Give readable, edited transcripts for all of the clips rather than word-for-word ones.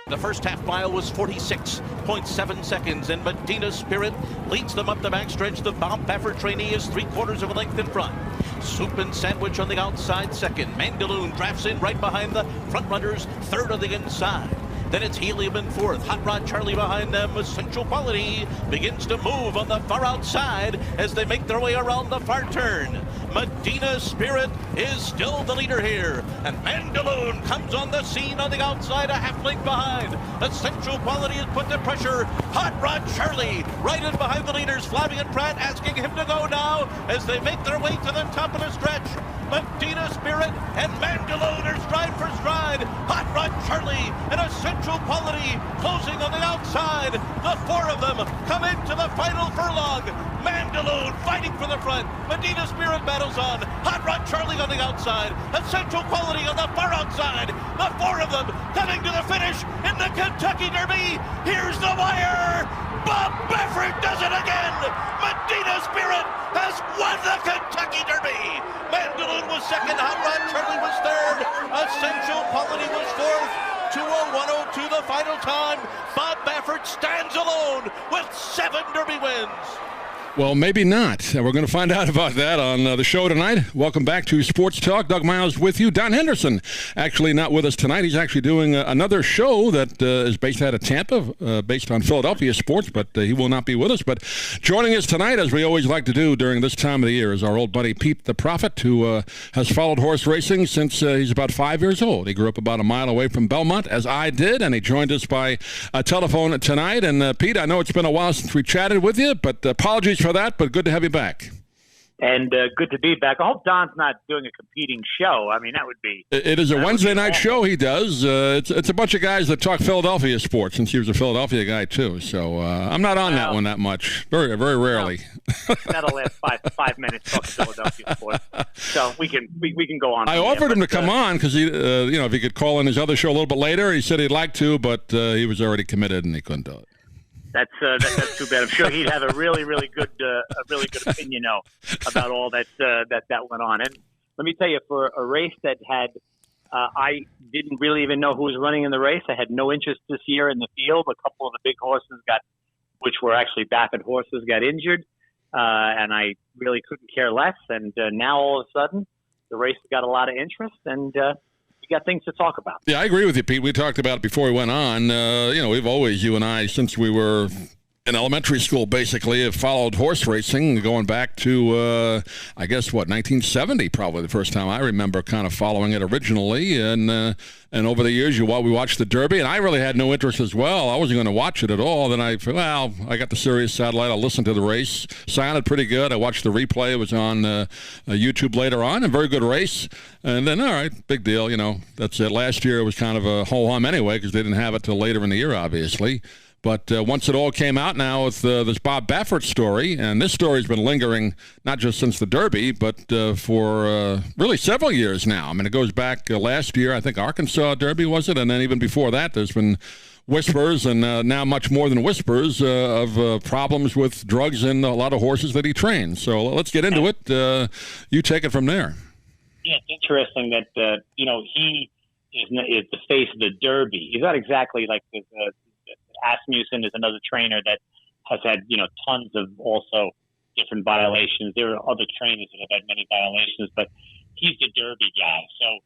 The first half mile was 46.7 seconds, and Medina Spirit leads them up the backstretch. The Bob Baffert trainee is 3/4 of a length in front. Soup and Sandwich on the outside second. Mandaloon drafts in right behind the front runners, third on the inside. Then it's Helium in fourth. Hot Rod Charlie behind them. Essential Quality begins to move on the far outside as they make their way around the far turn. Medina Spirit is still the leader here. And Mandaloon comes on the scene on the outside, a half length behind. Essential Quality is put to pressure. Hot Rod Charlie right in behind the leaders. Flavie and Pratt asking him to go now as they make their way to the top of the stretch. Medina Spirit and Mandaloon are stride for stride. Hot Rod Charlie and Essential Quality closing on the outside. The four of them come into the final furlong. Mandaloon fighting for the front. Medina Spirit battles on. Hot Rod Charlie on the outside. Essential Quality on the far outside. The four of them coming to the finish in the Kentucky Derby. Here's the wire. Bob Baffert does it again. Medina Spirit has won the Kentucky Derby. Mandaloon was second. Hot Rod Charlie was third. Essential Quality was fourth. 2:01:02 the final time. Bob Baffert stands alone with 7 Derby wins. Well, maybe not. We're going to find out about that on the show tonight. Welcome back to Sports Talk. Doug Miles with you. Don Henderson actually not with us tonight. He's actually doing another show that is based out of Tampa, based on Philadelphia sports, but he will not be with us. But joining us tonight, as we always like to do during this time of the year, is our old buddy Pete the Prophet, who has followed horse racing since he's about 5 years old. He grew up about a mile away from Belmont, as I did, and he joined us by telephone tonight. And Pete, I know it's been a while since we chatted with you, but apologies for that, but good to have you back. And good to be back. I hope Don's not doing a competing show. I mean, that would be... It is a Wednesday night show he does. It's a bunch of guys that talk Philadelphia sports, since he was a Philadelphia guy, too. So I'm not on that one that much. Very, very rarely. That'll last five minutes talking Philadelphia sports. So we can go on. I offered him to come on because he, if he could call in his other show a little bit later. He said he'd like to, but he was already committed and he couldn't do it. That's too bad. I'm sure he'd have a really good opinion about all that went on. And let me tell you, for a race that had I didn't really even know who was running in the race. I had no interest this year in the field. A couple of the big horses which were actually Baffert horses, got injured, and I really couldn't care less. And now all of a sudden, the race has got a lot of interest, and got things to talk about. Yeah, I agree with you, Pete. We talked about it before we went on. We've always, you and I, since we were in elementary school, basically, have followed horse racing going back to, 1970, probably the first time I remember kind of following it originally. And over the years, we watched the Derby, and I really had no interest as well. I wasn't going to watch it at all. Then I got the Sirius satellite. I listened to the race. Sounded pretty good. I watched the replay. It was on YouTube later on. A very good race. And then, all right, big deal. That's it. Last year, it was kind of a ho-hum anyway because they didn't have it till later in the year, obviously. But once it all came out now with this Bob Baffert story, and this story's been lingering not just since the Derby, but for really several years now. I mean, it goes back last year, I think Arkansas Derby, was it? And then even before that, there's been whispers, and now much more than whispers, of problems with drugs in a lot of horses that he trains. So let's get into it. You take it from there. Yeah, it's interesting that, he is the face of the Derby. He's not exactly like the Asmussen is another trainer that has had, tons of also different violations. There are other trainers that have had many violations, but he's the Derby guy. So,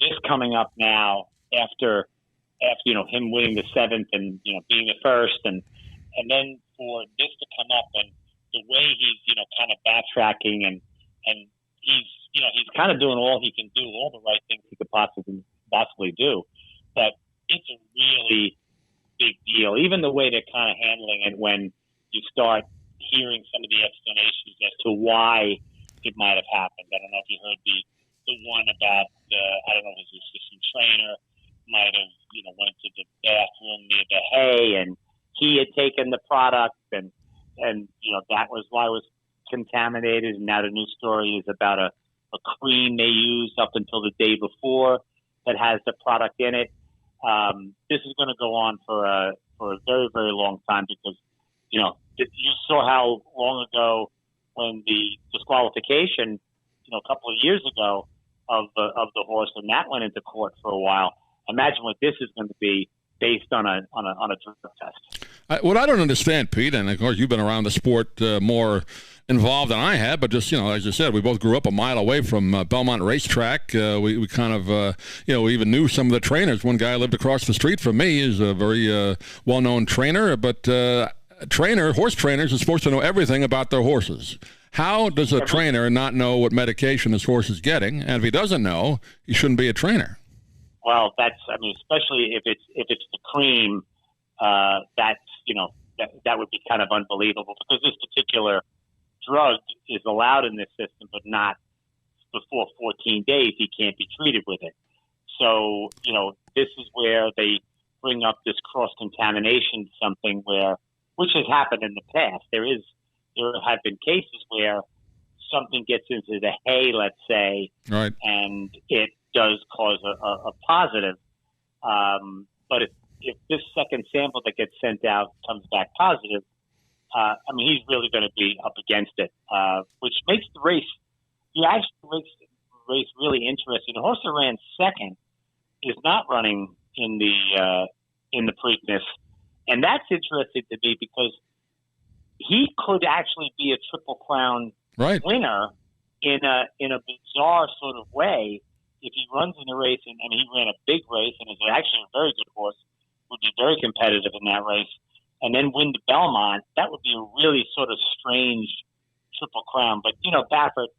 this coming up now after him winning the 7th and, being the first and then for this to come up and the way he's, kind of backtracking and he's kind of doing all he can do, all the right things he could possibly do. But it's a really big deal. Even the way they're kind of handling it when you start hearing some of the explanations as to why it might have happened. I don't know if you heard the one about I don't know if his assistant trainer might have went to the bathroom near the hay and he had taken the product and that was why it was contaminated. And now the new story is about a cream they used up until the day before that has the product in it. This is going to go on for a very, very long time because, you saw how long ago when the disqualification, a couple of years ago of the horse, and that went into court for a while. Imagine what this is going to be based on a drug test. What I don't understand, Pete, and of course you've been around the sport more involved than I have, but just, as you said, we both grew up a mile away from Belmont Racetrack. We kind of, we even knew some of the trainers. One guy lived across the street from me is a very well-known trainer, but horse trainers are supposed to know everything about their horses. How does a trainer not know what medication his horse is getting? And if he doesn't know, he shouldn't be a trainer. Well, especially if it's the cream, that would be kind of unbelievable, because this particular drug is allowed in this system, but not before 14 days. He can't be treated with it. So, this is where they bring up this cross-contamination, which has happened in the past. There have been cases where something gets into the hay, let's say, right, and it does cause a positive. But if this second sample that gets sent out comes back positive, he's really going to be up against it, which makes the race, really interesting. The horse that ran second is not running in the Preakness, and that's interesting to me because he could actually be a Triple Crown winner in a bizarre sort of way if he runs in the race. And he ran a big race and is actually a very good horse, would be very competitive in that race, and then win the Belmont. That would be a really sort of strange Triple Crown. But, Baffert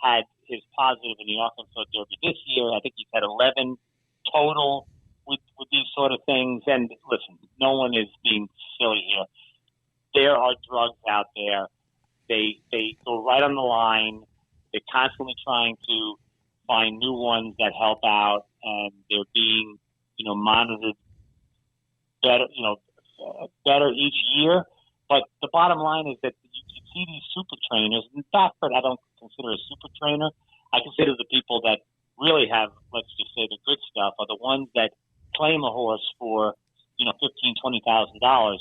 had his positive in the Arkansas Derby this year. I think he's had 11 total with these sort of things. And listen, no one is being silly here. There are drugs out there. They go right on the line. They're constantly trying to find new ones that help out, and they're being, monitored better each year. But the bottom line is that you can see these super trainers. In fact, I don't consider a super trainer. I consider the people that really have, let's just say, the good stuff are the ones that claim a horse for, $15,000-$20,000,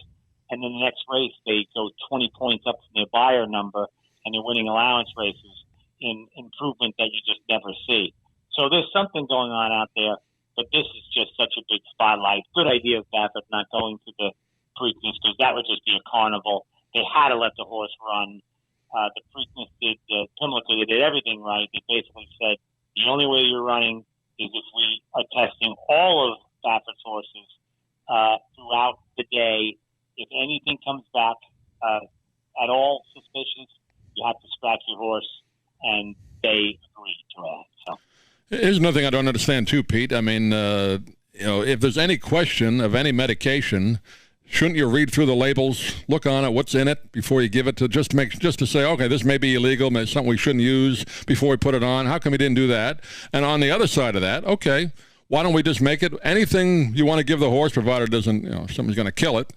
and then the next race they go 20 points up from their buyer number, and they're winning allowance races in improvement that you just never see. So there's something going on out there, but this is just such a big spotlight. Good idea of Baffert not going to the Preakness, because that would just be a carnival. They had to let the horse run. The Preakness did, Pimlico, they did everything right. They basically said the only way you're running is if we are testing all of Baffert's horses throughout the day. If anything comes back at all suspicious, you have to scratch your horse, and they agreed to that. So here's another thing I don't understand too, Pete. If there's any question of any medication, shouldn't you read through the labels, look on it, what's in it before you give it to just to say, okay, this may be illegal, maybe something we shouldn't use before we put it on? How come we didn't do that? And on the other side of that, okay, why don't we just make it anything you want to give the horse, provided it doesn't, if somebody's going to kill it,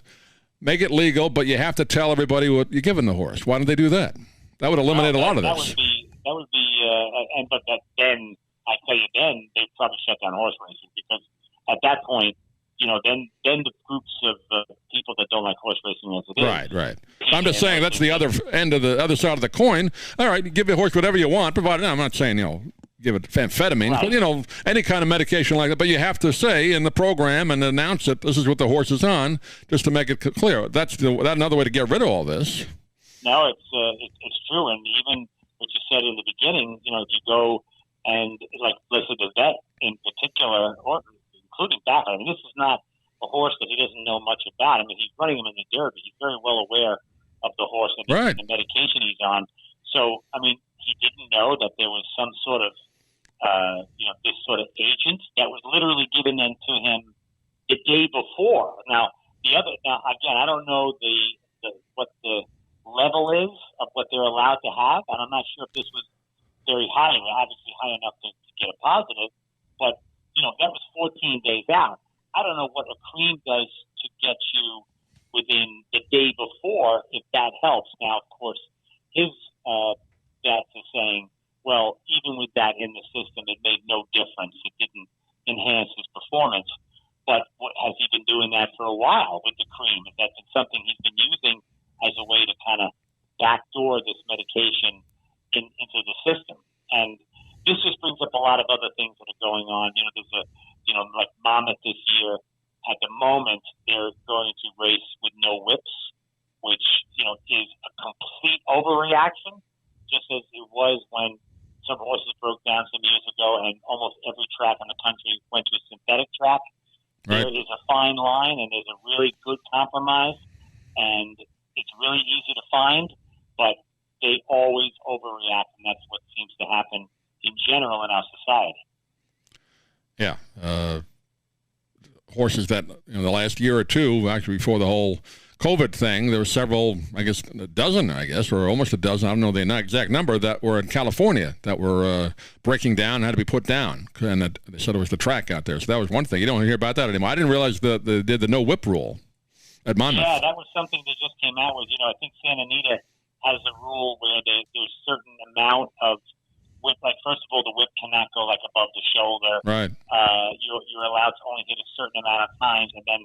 make it legal, but you have to tell everybody what you're giving the horse. Why don't they do that? That would eliminate a lot of this. Then I tell you, then they'd probably shut down horse racing, because at that point, then the groups of people that don't like horse racing as it is. Right. I'm just saying that's the other end of the other side of the coin. All right, you give your horse whatever you want, provided, I'm not saying, give it amphetamine, but, any kind of medication like that. But you have to say in the program and announce it, this is what the horse is on, just to make it clear. That's another way to get rid of all this. No, it's true. And even what you said in the beginning, if you go and, listen to vet in particular, or including Baffert, this is not a horse that he doesn't know much about. He's running him in the Derby. He's very well aware of the horse and the medication he's on. So, he didn't know that there was some sort of, this sort of agent that was literally given to him the day before. Now, again, I don't know what the level is of what they're allowed to have, and I'm not sure if this was very high, obviously high enough to get a positive, but that was 14 days out. I don't know what a cream does to get you within the day before, if that helps. Now, of course, his vets are saying, well, even with that in the system, it made no difference. It didn't enhance his performance. But has he been doing that for a while with the cream? Is that something he's been using as a way to kind of backdoor this medication into the system? And this just brings up a lot of other things that are going on. There's like Monmouth this year at the moment they're going to race with no whips, which is a complete overreaction, just as it was when some horses broke down some years ago and almost every track in the country went to a synthetic track. Right. There is a fine line, and there's a really good compromise, and it's really easy to find, but they always overreact, and that's what seems to happen in general in our society. Yeah. Horses that, the last year or two, actually before the whole COVID thing, there were several, a dozen, or almost a dozen, I don't know the exact number, that were in California that were breaking down and had to be put down. And they said it was the track out there. So that was one thing. You don't hear about that anymore. I didn't realize they did the no whip rule at Monmouth. Yeah, that was something they just came out with. I think Santa Anita has a rule where there's a certain amount of whip. Like, first of all, the whip cannot go above the shoulder. Right. You're allowed to only hit a certain amount of times, and then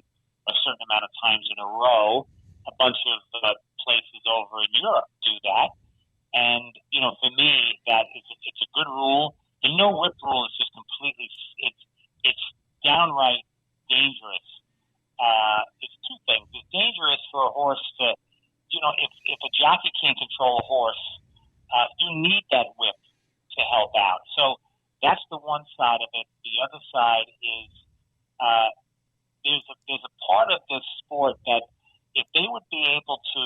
a certain amount of times in a row. A bunch of places over in Europe do that, and for me, it's a good rule. The no whip rule is just completely it's downright dangerous. It's two things. It's dangerous for a horse to, if a jockey can't control a horse, you need that whip to help out. So that's the one side of it. The other side is there's a part of this sport that if they would be able to,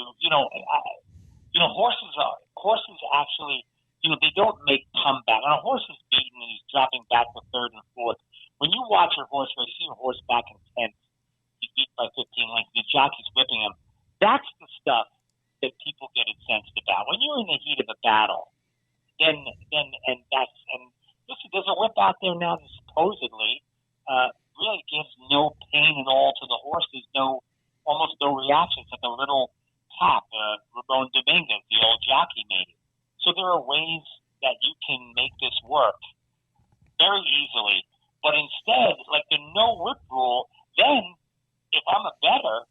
horses actually, they don't make comeback. When a horse is beaten and he's dropping back to third and fourth, when you watch a horse race, see a horse back in 10th, he's beat by 15 lengths, the jockey's whipping him. That's the stuff that people get incensed about. When you're in the heat of a battle, then listen, there's a whip out there now that supposedly really gives no pain at all to the horse. There's almost no reaction. It's like a little tap. Ramon Dominguez, the old jockey, made it. So there are ways that you can make this work very easily. But instead, like the no whip rule, then if I'm a bettor,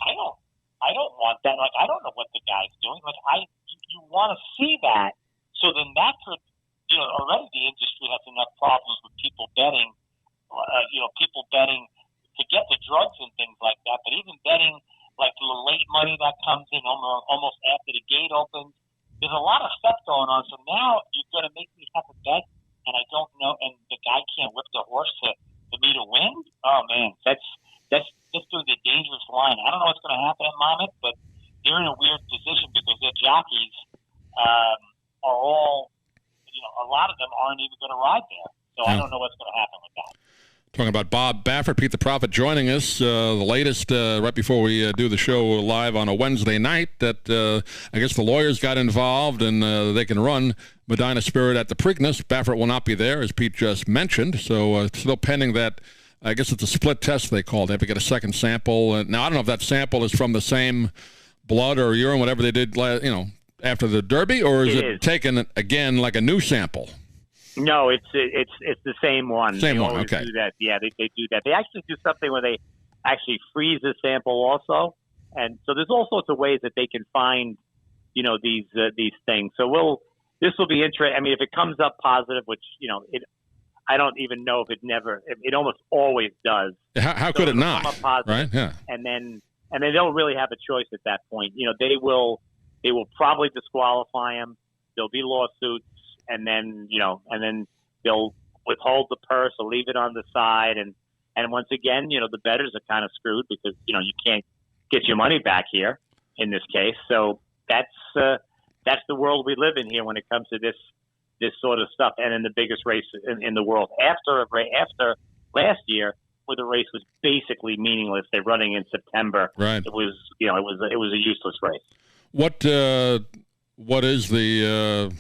I don't want that. Like, I don't know what the guy's doing. Like, you want to see that. So then that could, already the industry has enough problems with people betting, people betting to get the drugs and things like that. But even betting, like the late money that comes in almost after the gate opens, there's a lot of stuff going on. So now you're going to make me have a bet, and I don't know, and the guy can't whip the horse for me to win? Oh, man, that's doing the dangerous line. I don't know what's going to happen at Monmouth, but they're in a weird position because their jockeys are all, a lot of them aren't even going to ride there. So I don't know what's going to happen with that. Talking about Bob Baffert, Pete the Prophet joining us. The latest, right before we do the show live on a Wednesday night, that I guess the lawyers got involved and they can run Medina Spirit at the Preakness. Baffert will not be there, as Pete just mentioned. So still pending that. I guess it's a split test they call. They have to get a second sample. Now, I don't know if that sample is from the same blood or urine, whatever they did, after the Derby, or is it taken again like a new sample? No, it's the same one. Same they one, always okay. Do that. Yeah, they do that. They actually do something where they actually freeze the sample also, and so there's all sorts of ways that they can find, these things. So this will be interesting. I mean, if it comes up positive, which I don't even know if it almost always does. How could it not? Come up positive, right? Yeah. And they don't really have a choice at that point. They will probably disqualify him. There'll be lawsuits. And then they'll withhold the purse or leave it on the side. And once again, the bettors are kind of screwed because, you can't get your money back here in this case. So that's the world we live in here when it comes to this sort of stuff. And in the biggest race in the world after last year, where the race was basically meaningless. They're running in September. Right. It was a useless race. What is the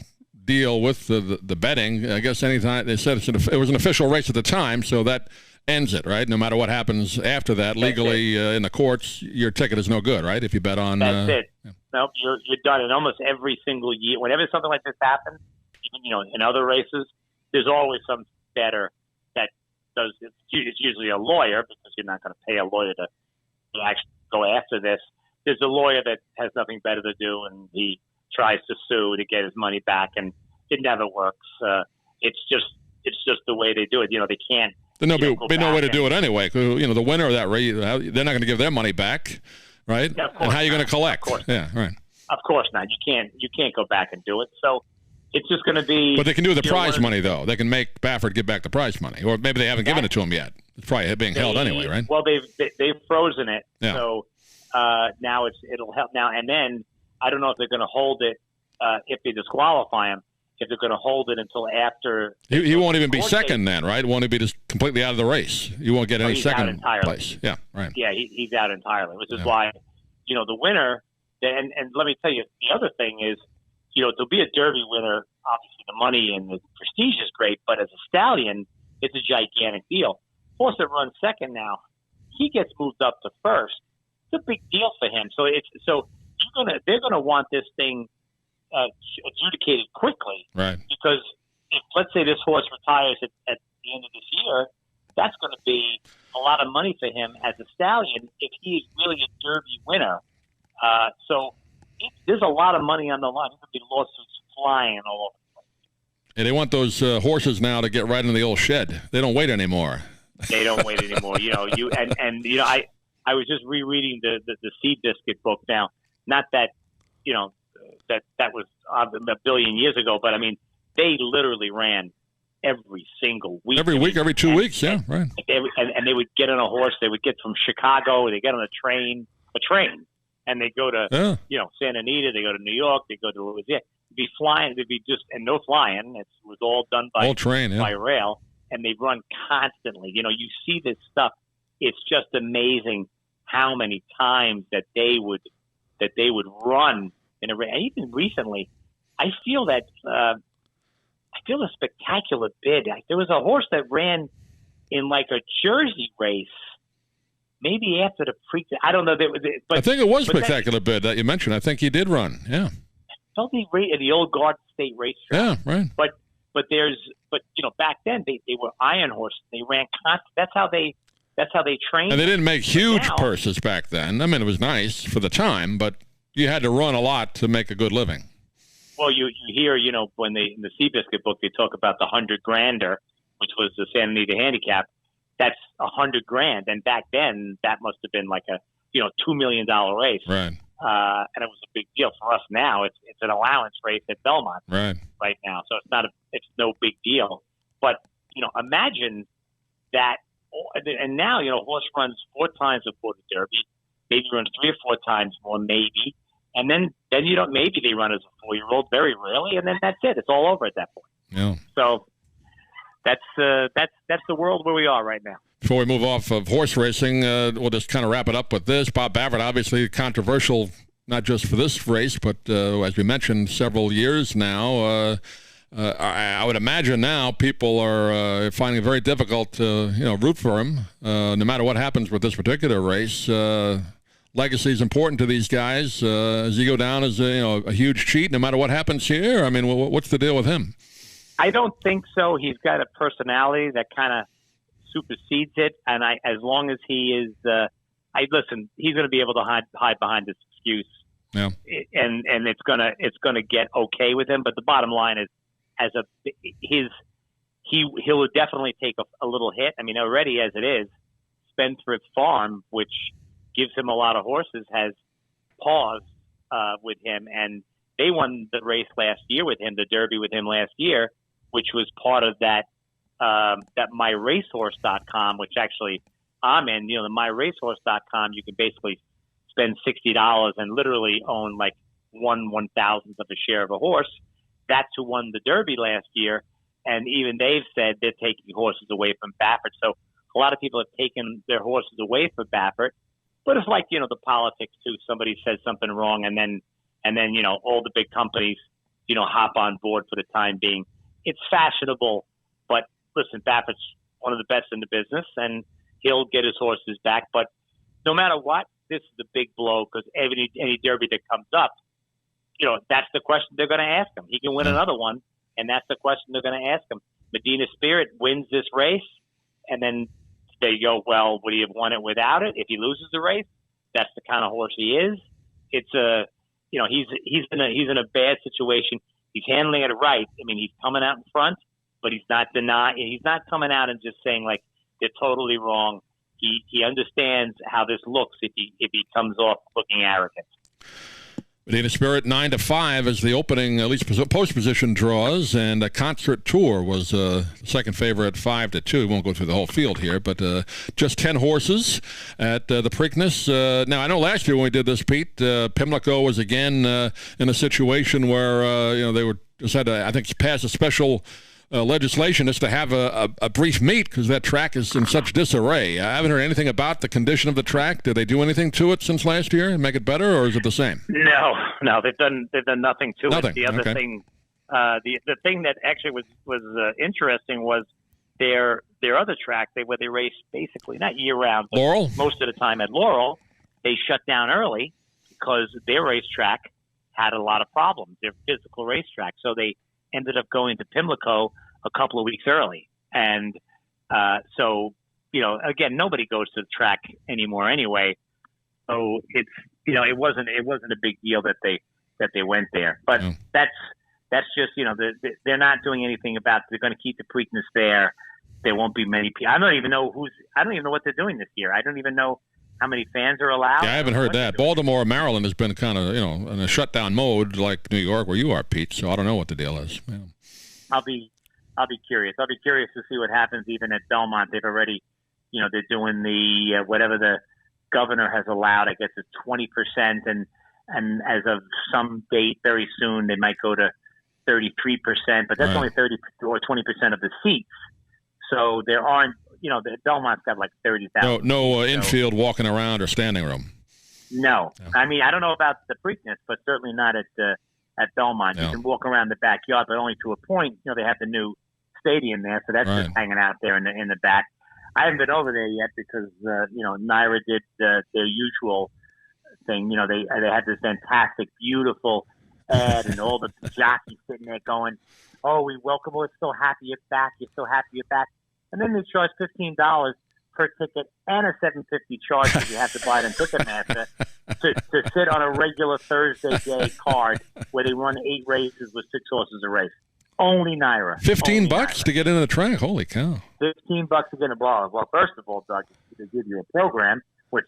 deal with the betting? I guess anytime they said it was an official race at the time, so that ends it, right? No matter what happens after that, legally in the courts, your ticket is no good, right? If you bet on that's it. Yeah. Nope, you're done. And almost every single year, whenever something like this happens, even in other races, there's always some bettor that does. It's usually a lawyer because you're not going to pay a lawyer to actually go after this. There's a lawyer that has nothing better to do, and he tries to sue to get his money back, and it never works. It's just the way they do it. They can't Then there'll be no way to do it anyway. The winner of that race, they're not going to give their money back, right? Yeah, and how are you going to collect? Of course. Yeah, right. Of course not. You can't go back and do it. So it's just going to be. But they can do the prize money, though. They can make Baffert give back the prize money, or maybe they haven't given it to him yet. It's probably being held anyway, right? Well, they've frozen it, yeah. So now it'll help now. And then I don't know if they're going to hold it if they disqualify him. If they're going to hold it until after. He won't even be second then, right? Won't he be just completely out of the race? You won't get any second place. Yeah, right. Yeah, he's out entirely, which is why, the winner. And let me tell you, the other thing is, to be a Derby winner, obviously the money and the prestige is great, but as a stallion, it's a gigantic deal. Horse that runs second now, he gets moved up to first. It's a big deal for him. So they're gonna want this thing adjudicated quickly, right? Because if, let's say, this horse retires at the end of this year, that's going to be a lot of money for him as a stallion if he is really a Derby winner. So there's a lot of money on the line. There's going to be lawsuits flying all over the place. And they want those horses now to get right in the old shed. They don't wait anymore. They don't wait anymore. I was just rereading the Seabiscuit book now. Not that that was a billion years ago, but I mean, they literally ran every single week. Every week, every 2 weeks, yeah, right. And they would get on a horse. They would get from Chicago. They get on a train, and they go to Santa Anita. They go to New York. They go to Louisiana. They'd be flying. They'd be and no flying. It was all done by rail, and they run constantly. You see this stuff. It's just amazing how many times that they would run in a race. And even recently, I feel that a spectacular bid. There was a horse that ran in like a Jersey race, maybe after the Preakness. I don't know. But I think it was spectacular bid that you mentioned. I think he did run. Yeah. Don't they rate at the old Garden State racetrack? Yeah, right. But back then they were iron horses. They ran constant. That's how they trained. And they didn't make huge purses back then. I mean, it was nice for the time, but you had to run a lot to make a good living. Well, you hear, when in the Seabiscuit book, they talk about the $100,000, which was the Santa Anita handicap. That's $100,000. And back then that must have been like a, $2 million race. Right. And it was a big deal for us now. It's an allowance race at Belmont right now. So it's no big deal, but, imagine that. And now, horse runs 4 times before the Derby, maybe runs 3 or 4 times more, maybe. And then maybe they run as a 4-year-old, very rarely, and then that's it. It's all over at that point. Yeah. So that's the world where we are right now. Before we move off of horse racing, we'll just kind of wrap it up with this. Bob Baffert, obviously controversial, not just for this race, but as we mentioned, several years now. I would imagine now people are finding it very difficult to root for him, no matter what happens with this particular race. Legacy is important to these guys. Does he go down as a huge cheat, no matter what happens here? I mean, what's the deal with him? I don't think so. He's got a personality that kind of supersedes it, and as long as he is, he's going to be able to hide behind this excuse, and it's gonna get okay with him. But the bottom line is, he'll definitely take a little hit. I mean, already as it is, Spendthrift Farm, which gives him a lot of horses, has paused with him, and they won the race last year with him, the Derby with him last year, which was part of that MyRacehorse.com, which actually I'm in. The MyRacehorse.com, you can basically spend $60 and literally own like 1/1000th of a share of a horse. That's who won the Derby last year, and even they've said they're taking horses away from Baffert. So a lot of people have taken their horses away from Baffert, but it's like the politics too. Somebody says something wrong, and then all the big companies hop on board for the time being. It's fashionable, but listen, Baffert's one of the best in the business, and he'll get his horses back. But no matter what, this is a big blow because any Derby that comes up, that's the question they're going to ask him. He can win another one, and that's the question they're going to ask him. Medina Spirit wins this race, and then they go, well, would he have won it without it? If he loses the race, that's the kind of horse he is. It's he's in a bad situation. He's handling it right. I mean, he's coming out in front, but he's not coming out and just saying like, They're totally wrong. He understands how this looks if he comes off looking arrogant. Medina Spirit 9-5 as the opening, at least post position draws, and a Concert Tour was second favorite 5-2. We won't go through the whole field here, but just 10 horses at the Preakness. Now I know last year when we did this, Pete, Pimlico was again in a situation where they were just had to, I think, pass a special legislation is to have a brief meet because that track is in such disarray. I haven't heard anything about the condition of the track. Did they do anything to it since last year and make it better, or is it the same? No, they've done nothing to it. The other thing, the thing that actually was interesting was their other track where they race basically not year round, but Laurel? Most of the time at Laurel. They shut down early because their racetrack had a lot of problems. Their physical racetrack, so they ended up going to Pimlico a couple of weeks early. And so, again, nobody goes to the track anymore anyway. So it's, it wasn't a big deal that they went there. But that's just, they're not doing anything about it. They're going to keep the Preakness there. There won't be many people. I don't even know what they're doing this year. I don't even know how many fans are allowed. Yeah, I haven't heard that. Baltimore, Maryland has been kind of, in a shutdown mode like New York where you are, Pete. So I don't know what the deal is. Yeah. I'll be curious. I'll be curious to see what happens even at Belmont. They've already, they're doing the whatever the governor has allowed. I guess it's 20%, and as of some date very soon they might go to 33%. But that's only 30 or 20% of the seats. So there aren't. Belmont's got like 30,000. No infield walking around or standing room. No. Yeah. I mean, I don't know about the Preakness, but certainly not at Belmont. Yeah. You can walk around the backyard, but only to a point. They have the new stadium there, so that's just hanging out there in the back. I haven't been over there yet because NYRA did their usual thing. They had this fantastic, beautiful ad, and all the jockeys sitting there going, "Oh, we welcome. We're so happy you're back. You're so happy you're back." And then they charge $15 per ticket and a $7.50 charge if you have to buy it on Ticketmaster to sit on a regular Thursday day card where they run 8 races with 6 horses a race. Only NYRA. $15 to get into the track. Holy cow! $15 to get in a bar. Well, first of all, Doug, they give you a program which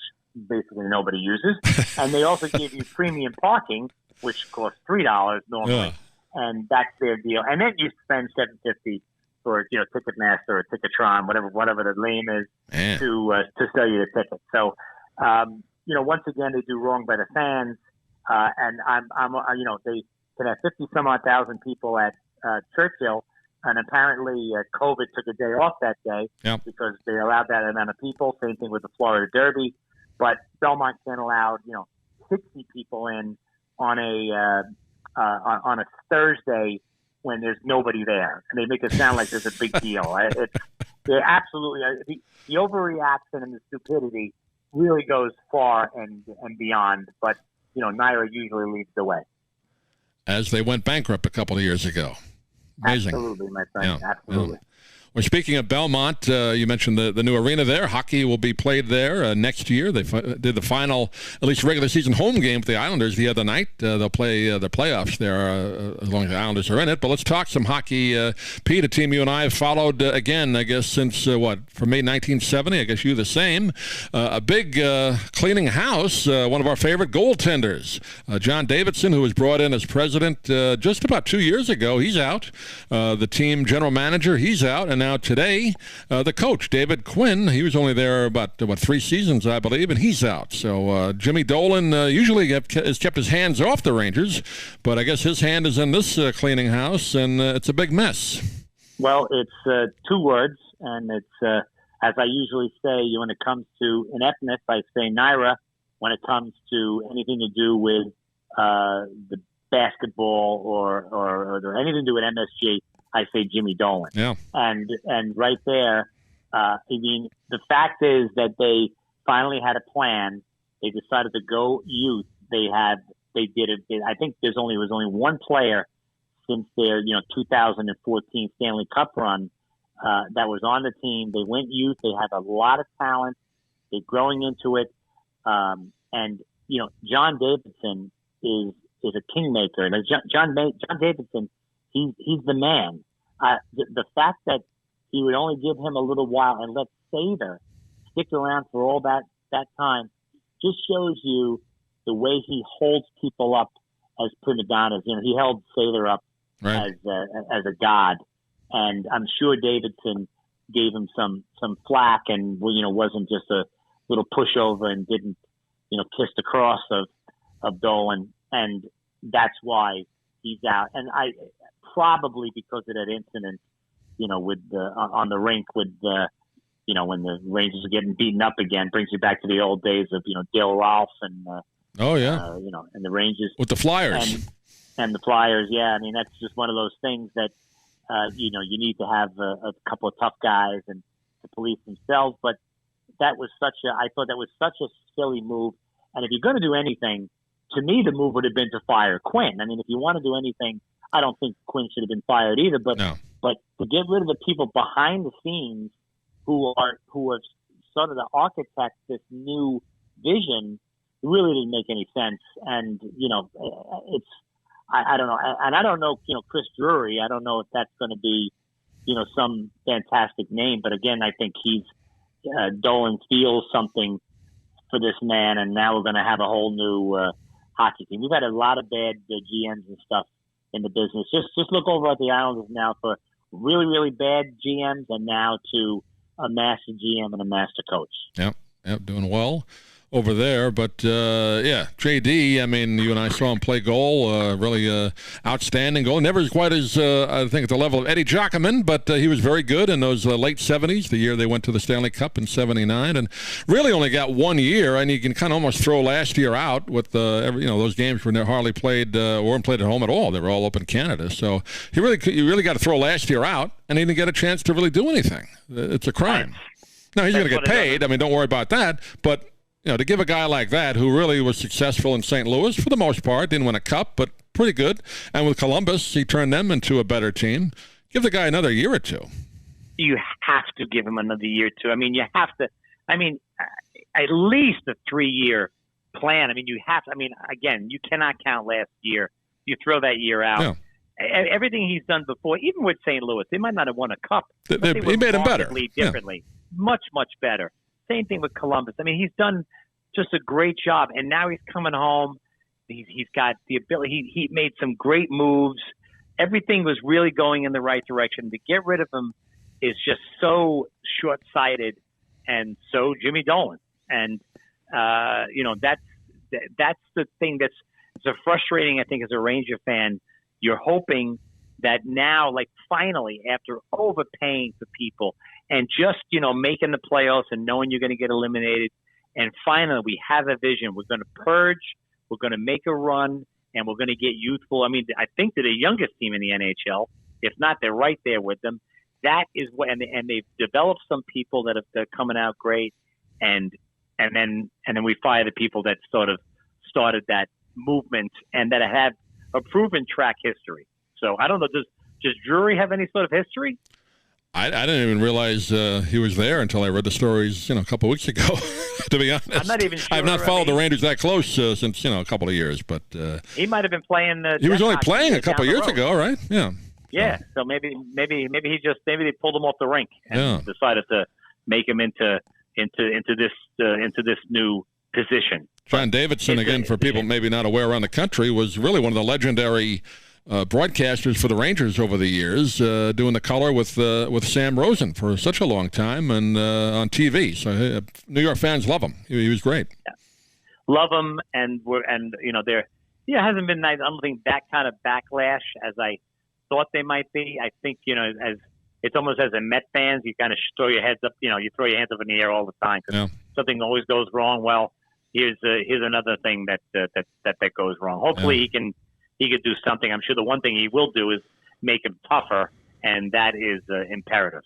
basically nobody uses, and they also give you premium parking, which costs $3 normally, and that's their deal. And then you spend $7.50. Or Ticketmaster or Ticketron, whatever the name is, to sell you the ticket. So, once again, they do wrong by the fans, and they can have 50 some odd thousand people at Churchill, and apparently COVID took a day off that day because they allowed that amount of people. Same thing with the Florida Derby, but Belmont can't allow 60 people in on a Thursday when there's nobody there, and they make it sound like there's a big deal. They're absolutely the overreaction and the stupidity really goes far and beyond. But NYRA usually leads the way. As they went bankrupt a couple of years ago. Amazing. Absolutely, my friend. Yeah. Absolutely. Yeah. Well, speaking of Belmont, you mentioned the new arena there. Hockey will be played there next year. They did the final, at least regular season home game with the Islanders the other night. They'll play the playoffs there as long as the Islanders are in it. But let's talk some hockey. Pete, a team you and I have followed again, I guess, since, from May 1970. I guess you the same. A big cleaning house, one of our favorite goaltenders. John Davidson, who was brought in as president just about 2 years ago, he's out. The team general manager, he's out. And now today, the coach, David Quinn, he was only there about 3 seasons, I believe, and he's out. So Jimmy Dolan usually has kept his hands off the Rangers, but I guess his hand is in this cleaning house, and it's a big mess. Well, it's 2 words, and it's, as I usually say, when it comes to ineptness, I say NYRA. When it comes to anything to do with the basketball or anything to do with MSG, I say Jimmy Dolan. Yeah. And right there, I mean, the fact is that they finally had a plan. They decided to go youth. They did it. I think was only one player since their 2014 Stanley Cup run that was on the team. They went youth. They have a lot of talent. They're growing into it. And John Davidson is a kingmaker. And John Davidson. He's the man. The fact that he would only give him a little while and let Sather stick around for all that time. Just shows you the way he holds people up as prima donnas. You know, he held Sather up right. as a god, and I'm sure Davidson gave him some flack, and wasn't just a little pushover and didn't kiss the cross of Dolan, and that's why he's out. And I probably because of that incident, with on the rink with when the Rangers are getting beaten up again, brings you back to the old days of Dale Rolfe and and the Rangers with the Flyers and the Flyers. Yeah, I mean that's just one of those things that you need to have a couple of tough guys and to police themselves. But I thought that was such a silly move. And if you're going to do anything, to me, the move would have been to fire Quinn. I mean, if you want to do anything, I don't think Quinn should have been fired either. But but to get rid of the people behind the scenes who are sort of the architects this new vision really didn't make any sense. And it's I don't know, and I don't know Chris Drury. I don't know if that's going to be some fantastic name. But again, I think Dolan feels something for this man, and now we're going to have a whole new hockey team. We've had a lot of bad GMs and stuff in the business. Just look over at the Islanders now for really, really bad GMs, and now to a master GM and a master coach. Yep, doing well over there. But, JD, I mean, you and I saw him play goal, really outstanding goal. Never quite as, I think, at the level of Eddie Giacomin, but he was very good in those late 70s, the year they went to the Stanley Cup in 79, and really only got 1 year, and you can kind of almost throw last year out with, those games were hardly played or weren't played at home at all. They were all up in Canada. So you really got to throw last year out, and he didn't get a chance to really do anything. It's a crime. Now, he's going to get paid. I mean, don't worry about that, but to give a guy like that who really was successful in St. Louis for the most part, didn't win a cup, but pretty good. And with Columbus, he turned them into a better team. Give the guy another year or two. You have to give him another year or two. I mean, you have to. I mean, at least a 3-year plan. I mean, you have to. I mean, again, you cannot count last year. You throw that year out. Yeah. Everything he's done before, even with St. Louis, they might not have won a cup. He made him better. Differently. Much, much better. Same thing with Columbus. I mean, he's done just a great job, and now he's coming home. He's got the ability. He made some great moves. Everything was really going in the right direction. To get rid of him is just so short-sighted and so Jimmy Dolan. And that's the thing that's so frustrating. I think as a Ranger fan, you're hoping that now, like finally, after overpaying for people and just, making the playoffs and knowing you're going to get eliminated, and finally we have a vision. We're going to purge, we're going to make a run, and we're going to get youthful. I mean, I think they're the youngest team in the NHL. If not, they're right there with them. That is what, and they've developed some people that are coming out great, and then we fire the people that sort of started that movement and that have a proven track history. So I don't know. Does Drury have any sort of history? I didn't even realize he was there until I read the stories, a couple of weeks ago. To be honest, I'm not even sure. I've not followed the Rangers that close since a couple of years. But he might have been playing. He was only playing a couple of years ago, right? Yeah. Yeah. So maybe they pulled him off the rink and decided to make him into this new position. John Davidson, again, for people maybe not aware around the country, was really one of the legendary broadcasters for the Rangers over the years, doing the color with Sam Rosen for such a long time and on TV. So New York fans love him. He was great. Yeah. Love him, and there hasn't been, I don't think, that kind of backlash as I thought they might be. I think as it's almost as a Met fans, you kind of throw your heads up, you throw your hands up in the air all the time because something always goes wrong. Well, here's another thing that goes wrong. Hopefully he could do something. I'm sure the one thing he will do is make him tougher, and that is imperative.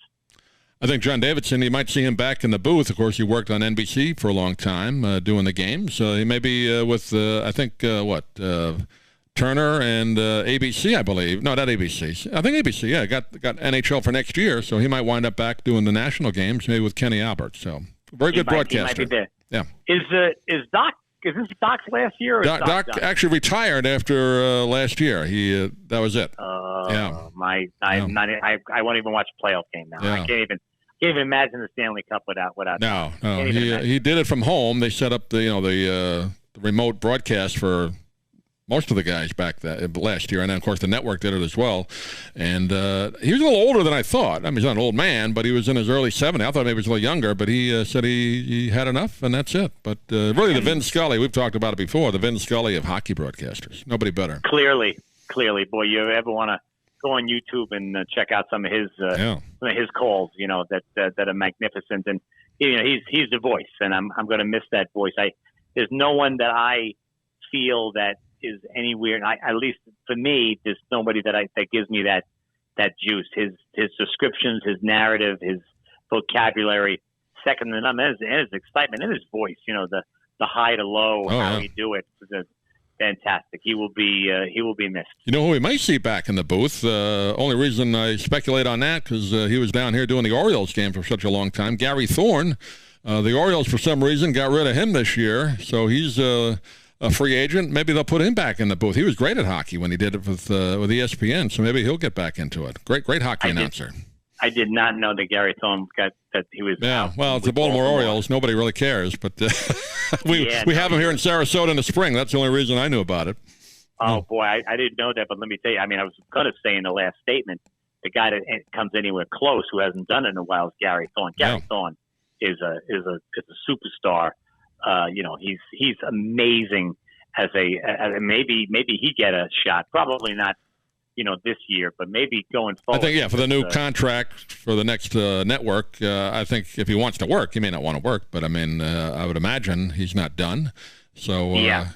I think John Davidson, you might see him back in the booth. Of course, he worked on NBC for a long time doing the games. He may be with, I think, Turner and ABC, I believe. No, not ABC. I think ABC, yeah, got NHL for next year, so he might wind up back doing the national games, maybe with Kenny Albert. So, very good broadcaster. He might be there. Yeah. Is Doc Is this Doc's last year? Or Doc actually retired after last year. That was it. I won't even watch a playoff game now. Yeah. I can't even imagine the Stanley Cup without. No. He did it from home. They set up the remote broadcast for most of the guys back last year, and then of course the network did it as well. And he was a little older than I thought. I mean, he's not an old man, but he was in his early 70s. I thought maybe he was a little younger, but he said he had enough, and that's it. But really, the Vin Scully, we've talked about it before, the Vin Scully of hockey broadcasters. Nobody better. Clearly, boy, you ever want to go on YouTube and check out some of his calls, that are magnificent, and he's the voice, and I'm going to miss that voice. There's no one that I feel that is anywhere. At least for me, there's nobody that gives me that juice. His descriptions, his narrative, his vocabulary, second to none, and his excitement, and his voice. The high to low, how he do it. Fantastic. He will be missed. You know who we might see back in the booth? Only reason I speculate on that because he was down here doing the Orioles game for such a long time. Gary Thorne. The Orioles, for some reason, got rid of him this year, so he's a free agent. Maybe they'll put him back in the booth. He was great at hockey when he did it with ESPN, so maybe he'll get back into it. Great hockey announcer. I did not know that Gary Thorne that he was. Yeah, well, it's the Baltimore Orioles. Nobody really cares, but we have him here in Sarasota in the spring. That's the only reason I knew about it. Oh boy, I didn't know that, but let me tell you. I mean, I was going to say in the last statement, the guy that comes anywhere close who hasn't done it in a while is Gary Thorne. Gary Thorne is a superstar. He's amazing as maybe he get a shot. Probably not. This year, but maybe going forward. I think, for the new contract for the next network, I think if he wants to work, he may not want to work, but I mean, I would imagine he's not done. So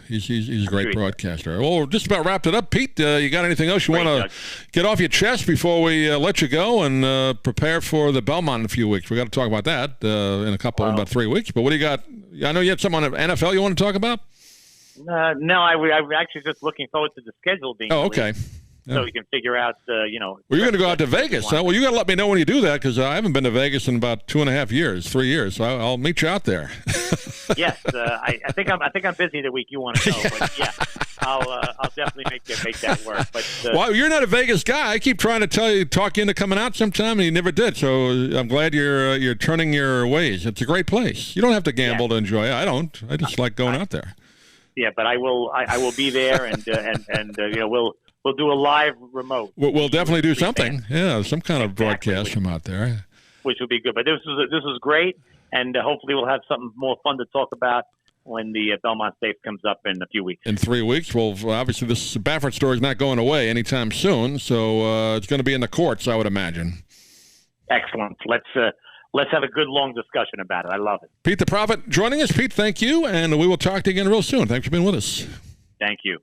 he's a great broadcaster. Well, we're just about wrapped it up. Pete, you got anything else you want to get off your chest before we let you go and prepare for the Belmont in a few weeks? We got to talk about that in about 3 weeks. But what do you got? I know you had something on NFL you want to talk about? No, I'm actually just looking forward to the schedule being released. Okay. So we can figure out, Well, you're going to go out to Vegas, huh? Well, you got to let me know when you do that because I haven't been to Vegas in about 2.5 years, 3 years. So I'll meet you out there. Yes, I think I'm busy the week you want to go, but yeah, I'll definitely make that work. But well, you're not a Vegas guy. I keep trying to talk you into coming out sometime, and you never did. So I'm glad you're turning your ways. It's a great place. You don't have to gamble to enjoy it. I don't. I just like going out there. Yeah, but I will be there, and we'll do a live remote. We'll definitely do something. Yeah, some kind of broadcast from out there. Which would be good. But this was great, and hopefully we'll have something more fun to talk about when the Belmont Safe comes up in a few weeks. In 3 weeks? Well, obviously this Baffert story is not going away anytime soon, so it's going to be in the courts, I would imagine. Excellent. Let's have a good, long discussion about it. I love it. Pete the Prophet joining us. Pete, thank you, and we will talk to you again real soon. Thanks for being with us. Thank you.